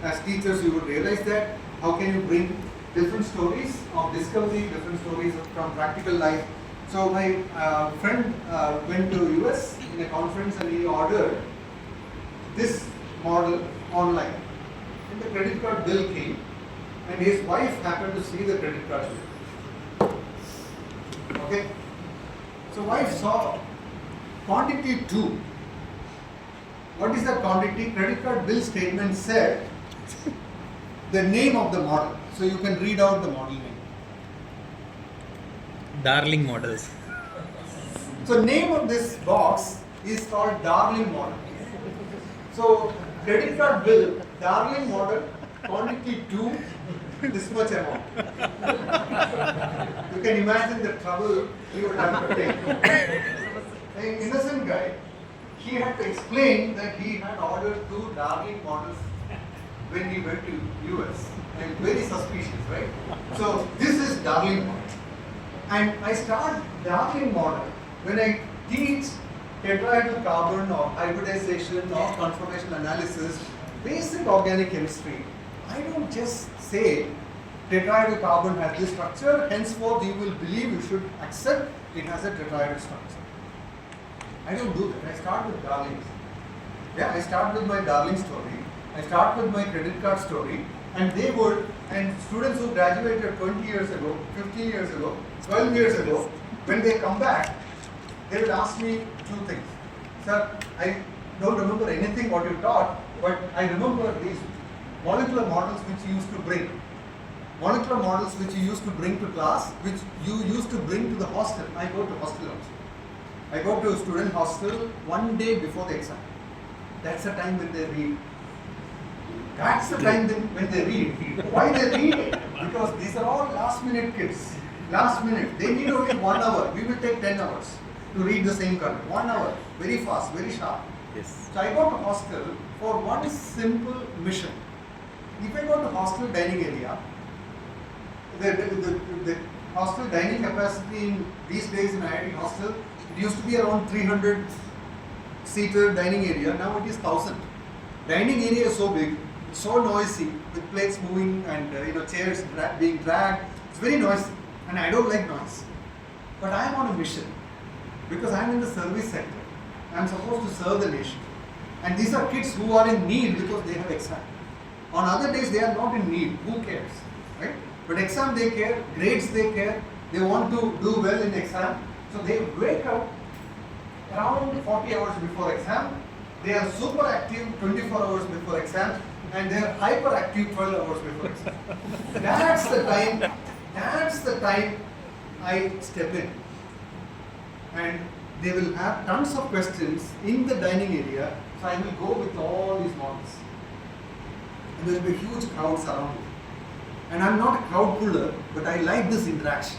As teachers, you would realize that how can you bring different stories of discovery, different stories from practical life. So my friend went to US in a conference and he ordered this model online. And the credit card bill came and his wife happened to see the credit card bill. Okay? So wife saw quantity 2. What is that quantity? Credit card bill statement said the name of the model. So you can read out the model name. Darling models. So name of this box is called Darling model. So credit card bill, Darling model, quantity 2, this much amount. You can imagine the trouble he would have to take. An innocent guy, he had to explain that he had ordered 2 Darling models when he went to US. And very suspicious, right? So this is Darling model. And I start Darling model when I teach tetrahedral carbon or hybridization or conformational analysis, basic organic chemistry. I don't just say tetrahedral carbon has this structure, henceforth you will believe, you should accept it has a tetrahedral structure. I don't do that. I start with Darlings. Yeah, I start with my Darling story. I start with my credit card story, and they would, and students who graduated 20 years ago, 15 years ago, 12 years ago, when they come back, they will ask me 2 things. Sir, I don't remember anything what you taught, but I remember these molecular models which you used to bring. Molecular models which you used to bring to class, which you used to bring to the hostel. I go to hostel also. I go to a student hostel one day before the exam. That's the time when they read. That's the time when they read. Why they read? Because these are all last minute kids. Last minute. They need only 1 hour. We will take 10 hours to read the same content. 1 hour. Very fast, very sharp. Yes. So I go to hostel for one simple mission. If I go to hostel dining area, the hostel dining capacity in these days in IIT hostel, it used to be around 300 seater dining area. Now it is 1000. Dining area is so big, it's so noisy with plates moving and chairs being dragged. It's very noisy, and I don't like noise. But I am on a mission because I am in the service sector. I am supposed to serve the nation, and these are kids who are in need because they have exam. On other days they are not in need. Who cares, right? But exam they care, grades they care. They want to do well in exam, so they wake up around 40 hours before exam. They are super active 24 hours before exam, and they are hyperactive 12 hours before exam. That's the time I step in. And they will have tons of questions in the dining area, so I will go with all these models. And there will be huge crowds around me. And I'm not a crowd puller, but I like this interaction.